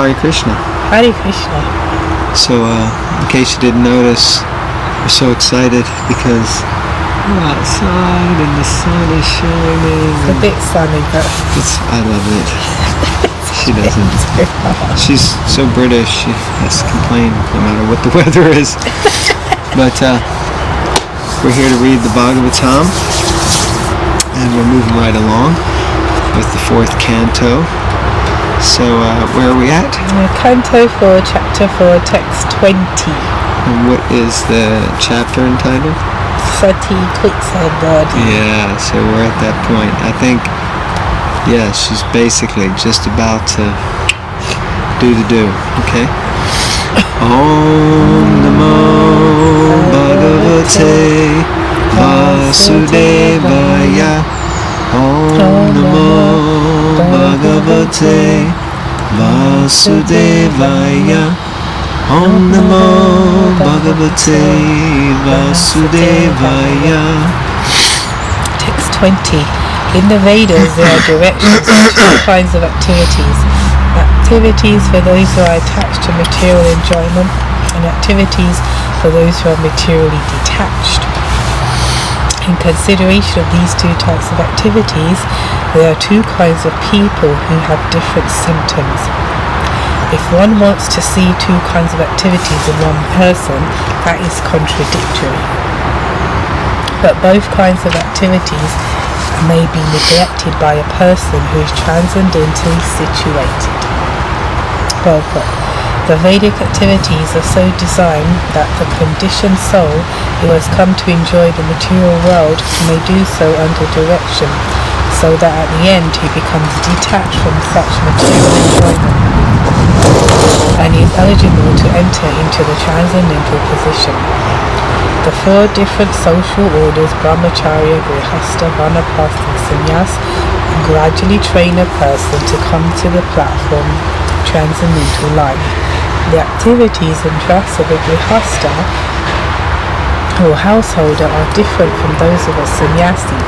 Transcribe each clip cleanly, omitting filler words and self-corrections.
Hare Krishna. Hare Krishna. So, in case you didn't notice, we're so excited because we're outside and the sun is shining. It's a bit sunny, but I love it. She doesn't. She's so British, she has to complain no matter what the weather is. But we're here to read the Bhagavatam, and we're moving right along with the 4th canto. So where are we at? Canto 4, Chapter 4, Text 20. And what is the chapter entitled? Sati Quicksand. Yeah, so we're at that point. I think, yeah, she's basically just about to do the do, okay? Om Namo Bhagavate Vasudevaya. Om Namo Bhagavate Vasudevaya. Om Namo Bhagavate Vasudevaya. Text 20. In the Vedas there are directions for 2 kinds of activities. Activities for those who are attached to material enjoyment, and activities for those who are materially detached. In consideration of these 2 types of activities, there are 2 kinds of people who have different symptoms. If one wants to see 2 kinds of activities in one person, that is contradictory. But both kinds of activities may be neglected by a person who is transcendentally situated. Well put. The Vedic activities are so designed that the conditioned soul who has come to enjoy the material world may do so under direction, so that at the end he becomes detached from such material enjoyment and is eligible to enter into the transcendental position. The 4 different social orders, brahmacharya, grihastha, vanaprastha, and sannyas, gradually train a person to come to the platform transcendental life. The activities and dress of a grihastha or householder are different from those of a sannyasi,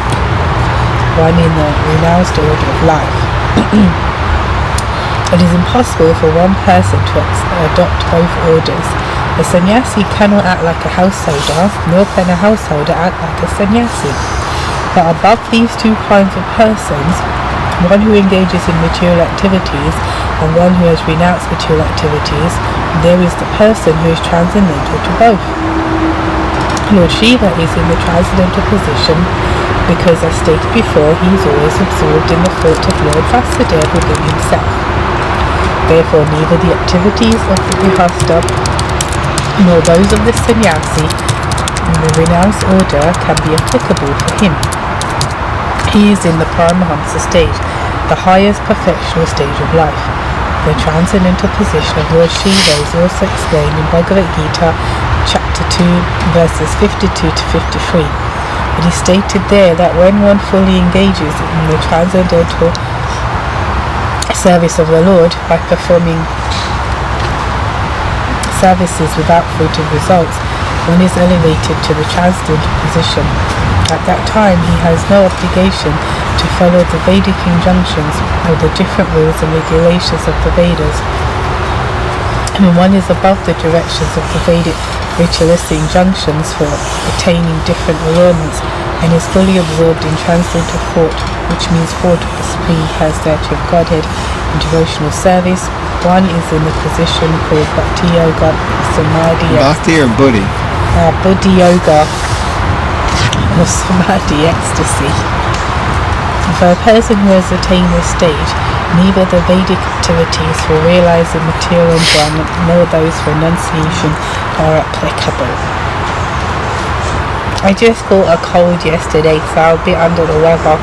one in the renounced order of life. It is impossible for one person to adopt both orders. A sannyasi cannot act like a householder, nor can a householder act like a sannyasi. But above these 2 kinds of persons, one who engages in material activities and one who has renounced material activities, there is the person who is transcendental to both. Lord Shiva is in the transcendental position because, as stated before, he is always absorbed in the thought of Lord Vasudeva within himself. Therefore, neither the activities of the grihastha nor those of the sannyasi in the renounced order can be applicable for him. He is in the Paramahamsa stage, the highest perfectional stage of life. The transcendental position of Lord Shiva is also explained in Bhagavad Gita, chapter 2, verses 52 to 53. It is stated there that when one fully engages in the transcendental service of the Lord by performing services without fruit of results, one is elevated to the transcendental position. At that time, he has no obligation to follow the Vedic injunctions or the different rules and regulations of the Vedas. When one is above the directions of the Vedic ritualistic injunctions for attaining different allurements and is fully absorbed in transcendental thought, which means thought of the Supreme Personality of Godhead and devotional service, one is in the position called Bhakti Yoga, Samadhi. Bhakti or Buddhi? Buddhi Yoga or Samadhi ecstasy. For a person who has attained this stage, neither the Vedic activities for realizing material enjoyment nor those for renunciation are applicable. I just caught a cold yesterday, so I'll be under the weather.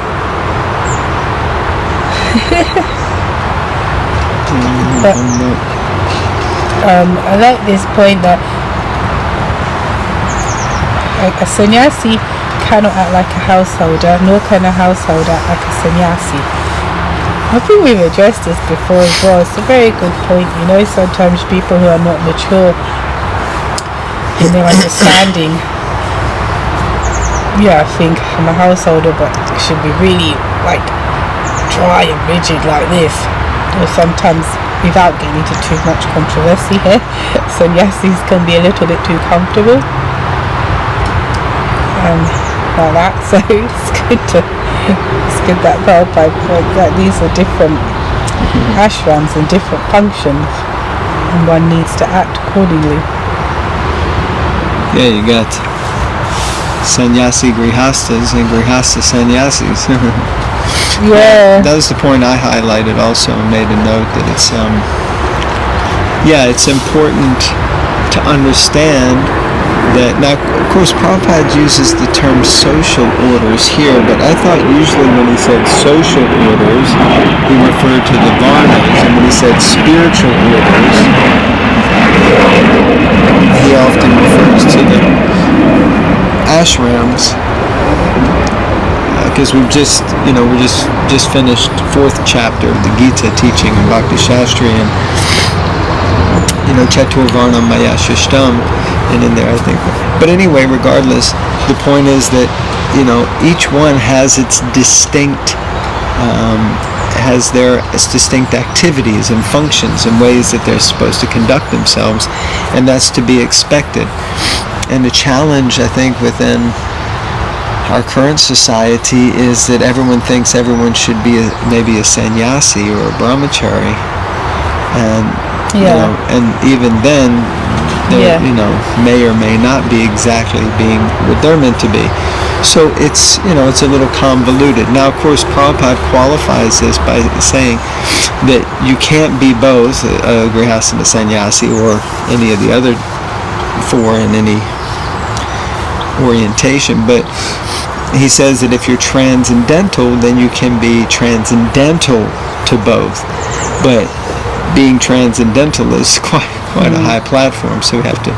But I like this point that a sannyasi cannot act like a householder, nor can a householder act like a sannyasi. I think we've addressed this before as well. It's a very good point. You know, sometimes people who are not mature in their understanding, I think I'm a householder, but it should be really like dry and rigid like this. Or sometimes without getting into too much controversy here, sannyasis can be a little bit too comfortable. Like that, so it's good that Prabhupada points that these are different ashrams and different functions, and one needs to act accordingly. Yeah, you got sannyasi grihastas and grihasta sannyasis. Yeah. That was the point I highlighted also and made a note that it's it's important to understand that. Now, of course, Prabhupada uses the term social orders here, but I thought usually when he said social orders, he referred to the varnas, and when he said spiritual orders, he often refers to the ashrams. Because we've just finished 4th chapter of the Gita teaching in Bhakti Shastri, and Chaturvarna Maya Shishtam, and in there I think. But anyway, regardless, the point is that each one has its distinct distinct activities and functions and ways that they're supposed to conduct themselves, and that's to be expected. And the challenge, I think, within our current society is that everyone thinks everyone should be maybe a sannyasi or a brahmachari, and and even then they may or may not be exactly being what they're meant to be. So it's it's a little convoluted. Now, of course, Prabhupada qualifies this by saying that you can't be both a grihasta and a sannyasi or any of the other 4 in any orientation, but he says that if you're transcendental, then you can be transcendental to both. But being transcendental is quite a high platform, so we have to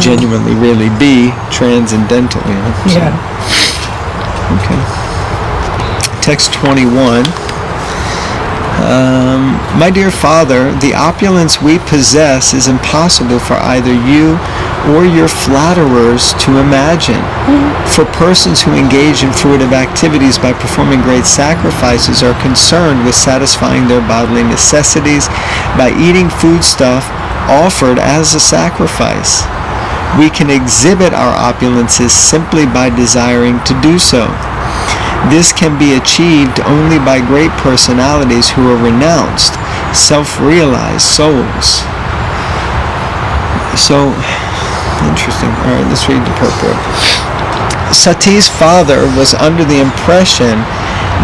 genuinely really be transcendental. So. Yeah. Okay. Text 21. My dear Father, the opulence we possess is impossible for either you or your flatterers to imagine. For persons who engage in fruitive activities by performing great sacrifices are concerned with satisfying their bodily necessities by eating foodstuff offered as a sacrifice. We can exhibit our opulences simply by desiring to do so. This can be achieved only by great personalities who are renounced, self-realized souls. So, interesting. All right, let's read the purport. Sati's father was under the impression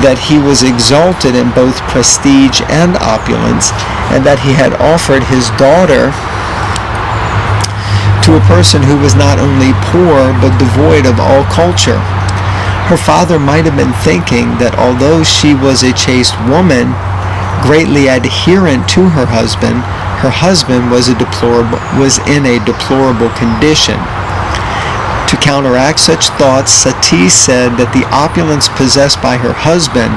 that he was exalted in both prestige and opulence, and that he had offered his daughter to a person who was not only poor but devoid of all culture. Her father might have been thinking that although she was a chaste woman, greatly adherent to her husband was in a deplorable condition. To counteract such thoughts, Sati said that the opulence possessed by her husband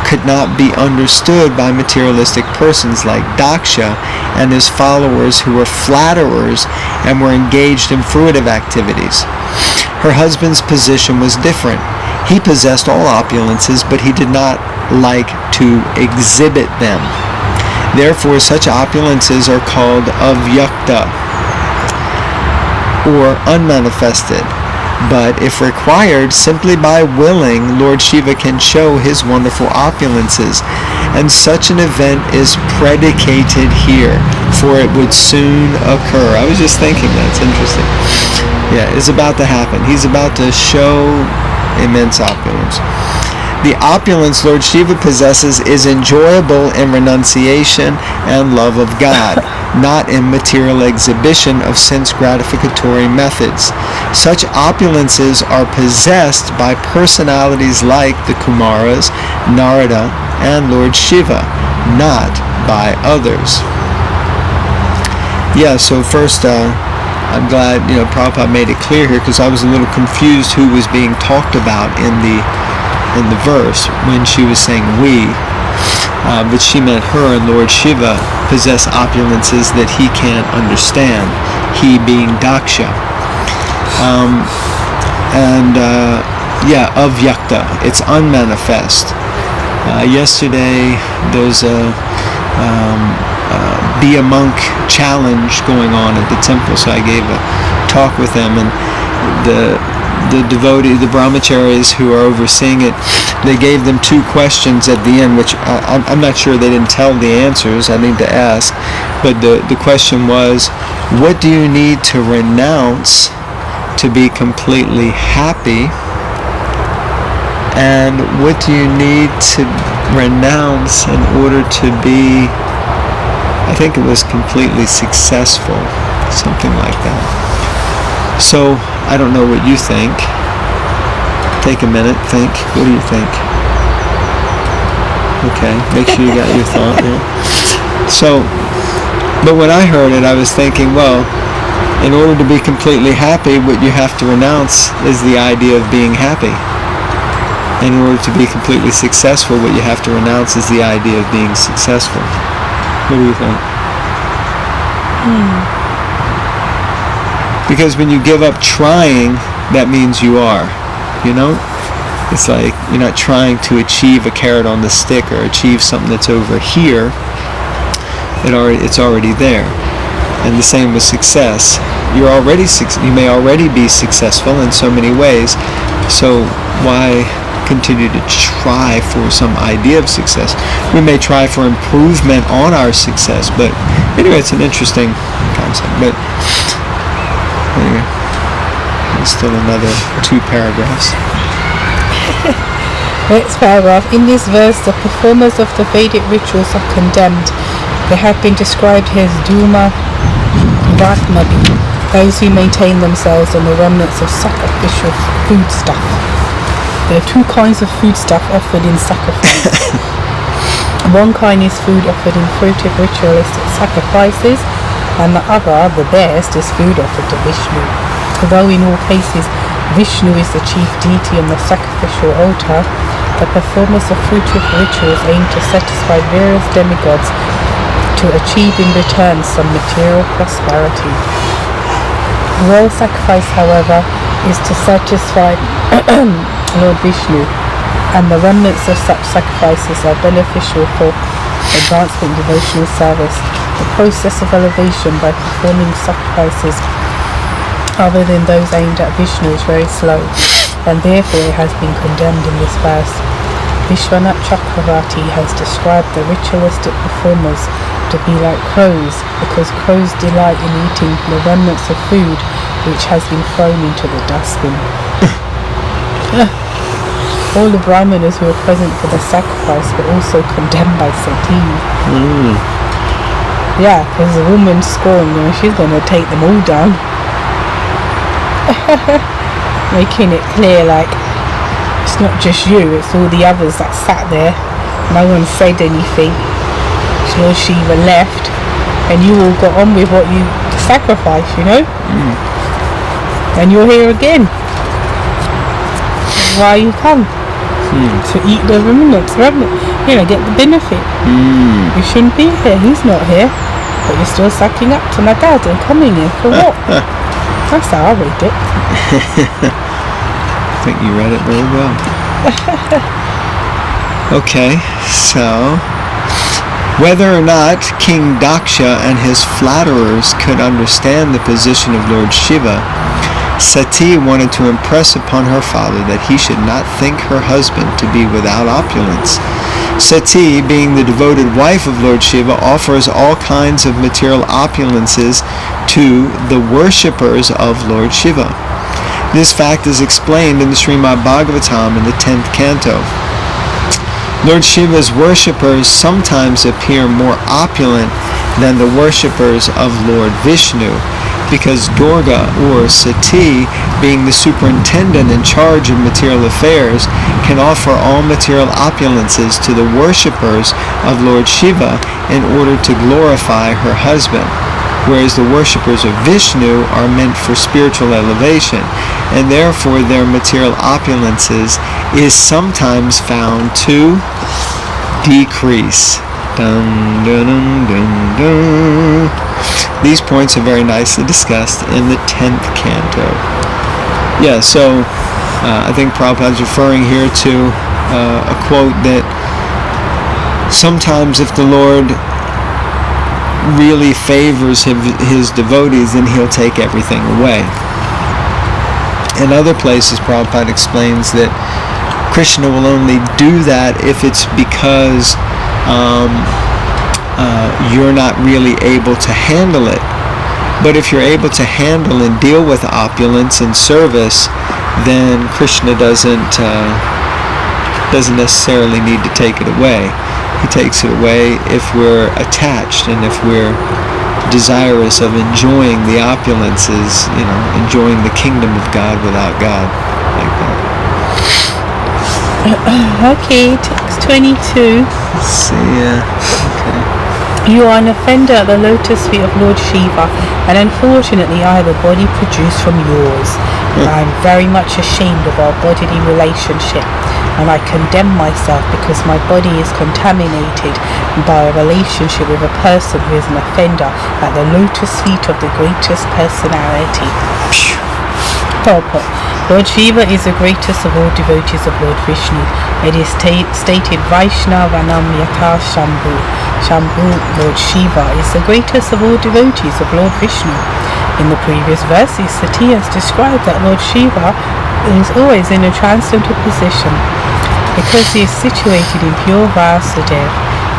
could not be understood by materialistic persons like Daksha and his followers who were flatterers and were engaged in fruitive activities. Her husband's position was different. He possessed all opulences, but he did not like to exhibit them. Therefore, such opulences are called avyakta, or unmanifested. But if required, simply by willing, Lord Shiva can show his wonderful opulences, and such an event is predicated here, for it would soon occur. I was just thinking that's interesting. Yeah, it's about to happen. He's about to show immense opulence. The opulence Lord Shiva possesses is enjoyable in renunciation and love of God, not in material exhibition of sense gratificatory methods. Such opulences are possessed by personalities like the Kumaras, Narada, and Lord Shiva, not by others. Yeah, so first, I'm glad, Prabhupada made it clear here, because I was a little confused who was being talked about in the verse when she was saying we, but she meant her and Lord Shiva possess opulences that he can't understand, he being Daksha. Avyakta, it's unmanifest. Yesterday there's a Be a Monk challenge going on at the temple. So I gave a talk with them, and the devotee, the brahmacharis who are overseeing it, they gave them 2 questions at the end, which I'm not sure, they didn't tell the answers. I need to ask. But the question was, what do you need to renounce to be completely happy? And what do you need to renounce in order to be, I think it was completely successful, something like that. So, I don't know what you think. Take a minute, think. What do you think? Okay, make sure you got your thought there. So, but when I heard it, I was thinking, well, in order to be completely happy, what you have to renounce is the idea of being happy. In order to be completely successful, what you have to renounce is the idea of being successful. What do you think? Because when you give up trying, that means you are, you know? It's like you're not trying to achieve a carrot on the stick or achieve something that's over here. It's already there. And the same with success. You may already be successful in so many ways. So why continue to try for some idea of success? We may try for improvement on our success, but anyway, it's an interesting concept. But anyway, there's still another 2 paragraphs. Next paragraph. In this verse, the performers of the Vedic rituals are condemned. They have been described here as Duma Vatmabi, those who maintain themselves on the remnants of sacrificial foodstuff. There are 2 kinds of foodstuff offered in sacrifice. One kind is food offered in fruitive ritualistic sacrifices, and the other, the best, is food offered to Vishnu. Although in all cases Vishnu is the chief deity on the sacrificial altar, the performers of fruitive rituals aim to satisfy various demigods to achieve in return some material prosperity. The real sacrifice, however, is to satisfy Lord Vishnu, and the remnants of such sacrifices are beneficial for advancement devotional service. The process of elevation by performing sacrifices other than those aimed at Vishnu is very slow, and therefore it has been condemned in this verse. Vishwanath Chakravarti has described the ritualistic performers to be like crows, because crows delight in eating the remnants of food which has been thrown into the dustbin. All the brahmanas who were present for the sacrifice were also condemned by Sati. Yeah, because the woman scorned, she's going to take them all down. Making it clear, like, it's not just you, it's all the others that sat there. No one said anything. Lord Shiva left, and you all got on with what you sacrificed, you know? And you're here again. Why you come? To eat the remnants, get the benefit. You shouldn't be here, he's not here, but you're still sucking up to my dad and coming here for what? That's how I read it. I think you read it very well. Okay, so whether or not King Daksha and his flatterers could understand the position of Lord Shiva, Sati wanted to impress upon her father that he should not think her husband to be without opulence. Sati, being the devoted wife of Lord Shiva, offers all kinds of material opulences to the worshippers of Lord Shiva. This fact is explained in the Srimad Bhagavatam in the 10th canto. Lord Shiva's worshippers sometimes appear more opulent than the worshippers of Lord Vishnu, because Durga, or Sati, being the superintendent in charge of material affairs, can offer all material opulences to the worshippers of Lord Shiva in order to glorify her husband, whereas the worshippers of Vishnu are meant for spiritual elevation, and therefore their material opulences is sometimes found to decrease. Dun, dun, dun, dun, dun. These points are very nicely discussed in the 10th canto. Yeah, so I think Prabhupada's referring here to a quote that sometimes if the Lord really favors his devotees, then he'll take everything away. In other places, Prabhupada explains that Krishna will only do that if it's because you're not really able to handle it. But if you're able to handle and deal with opulence and service, then Krishna doesn't necessarily need to take it away. He takes it away if we're attached and if we're desirous of enjoying the opulences, enjoying the kingdom of God without God, like that. Okay, text 22. See ya. Okay. You are an offender at the lotus feet of Lord Shiva, and unfortunately I have a body produced from yours. I am very much ashamed of our bodily relationship, and I condemn myself because my body is contaminated by a relationship with a person who is an offender at the lotus feet of the greatest personality. Purport. Lord Shiva is the greatest of all devotees of Lord Vishnu. It is stated Vaishnavanam Yatha Shambhu. Shambhu, Lord Shiva, is the greatest of all devotees of Lord Vishnu. In the previous verses, Sati has described that Lord Shiva is always in a transcendental position because he is situated in pure Vasudev.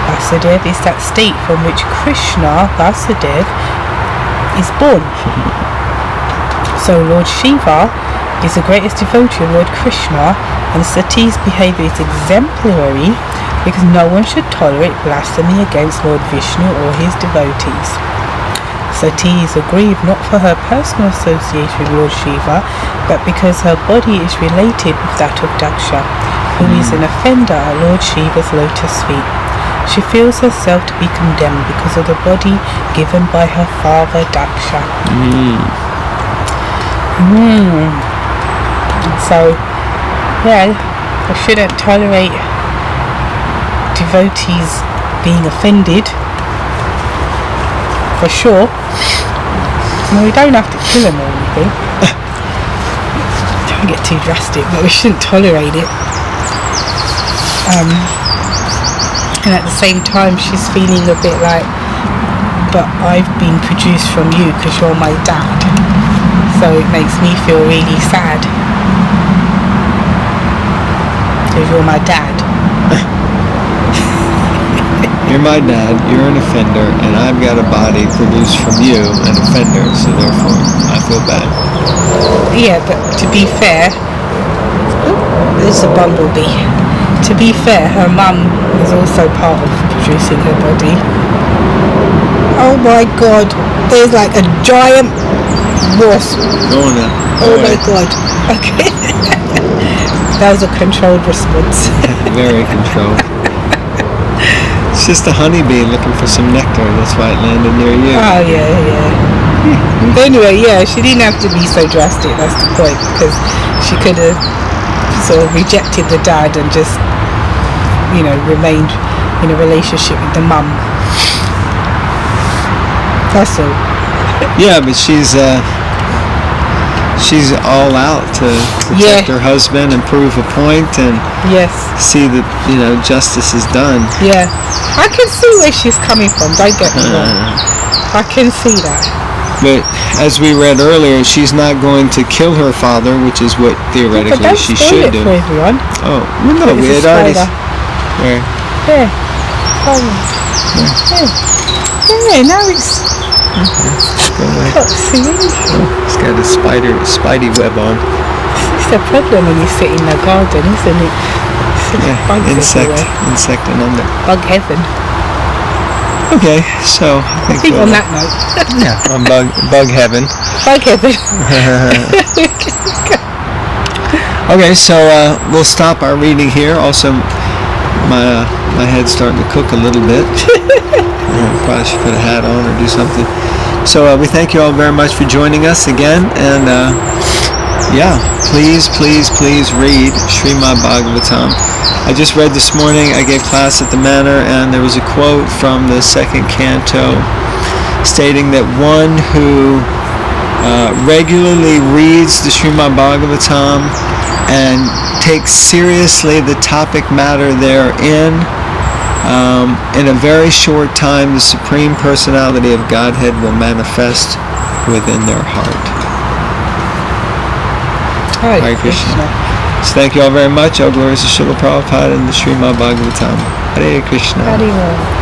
Vasudev is that state from which Krishna, Vasudev, is born. So Lord Shiva is the greatest devotee of Lord Krishna, and Sati's behavior is exemplary because no one should tolerate blasphemy against Lord Vishnu or his devotees. Sati is aggrieved not for her personal association with Lord Shiva, but because her body is related with that of Daksha, who is an offender at Lord Shiva's lotus feet. She feels herself to be condemned because of the body given by her father Daksha. So, I shouldn't tolerate devotees being offended, for sure. No, we don't have to kill them or anything. Don't get too drastic, but we shouldn't tolerate it. And at the same time, she's feeling a bit like, but I've been produced from you because you're my dad. So it makes me feel really sad. Because you're my dad. You're my dad, you're an offender, and I've got a body produced from you, an offender, so therefore I feel bad. Yeah, but to be fair, there's a bumblebee. To be fair, her mum is also part of producing her body. Oh my god, there's like a giant wasp. Go on now. Oh my god. Okay. That was a controlled response. Very controlled. It's just a honeybee looking for some nectar. That's why it landed near you. Oh yeah. Anyway, she didn't have to be so drastic. That's the point, because she could have sort of rejected the dad and just, remained in a relationship with the mum. That's all. Yeah, but she's all out to protect her husband and prove a point and see that justice is done. Yeah, I can see where she's coming from. Don't get me wrong. I can see that. But as we read earlier, she's not going to kill her father, which is what theoretically she should do. For everyone. Oh, well, no, we had already. Where? There. Yeah, now it's. Go away. It's got a spidey web on. It's a problem when you sit in the garden, isn't it? Insect and under. Bug heaven. Okay, so I think on that note. On bug heaven. Bug heaven. Okay, so we'll stop our reading here. Also, my head's starting to cook a little bit. Probably should put a hat on or do something. So we thank you all very much for joining us again, and please read Srimad Bhagavatam. I just read this morning, I gave class at the Manor, and there was a quote from the second canto stating that one who regularly reads the Srimad Bhagavatam and takes seriously the topic matter therein In a very short time, the Supreme Personality of Godhead will manifest within their heart. Hare Krishna. So thank you all very much. All glories to Srila Prabhupada and the Srimad Bhagavatam. Hare Krishna. Hare Krishna.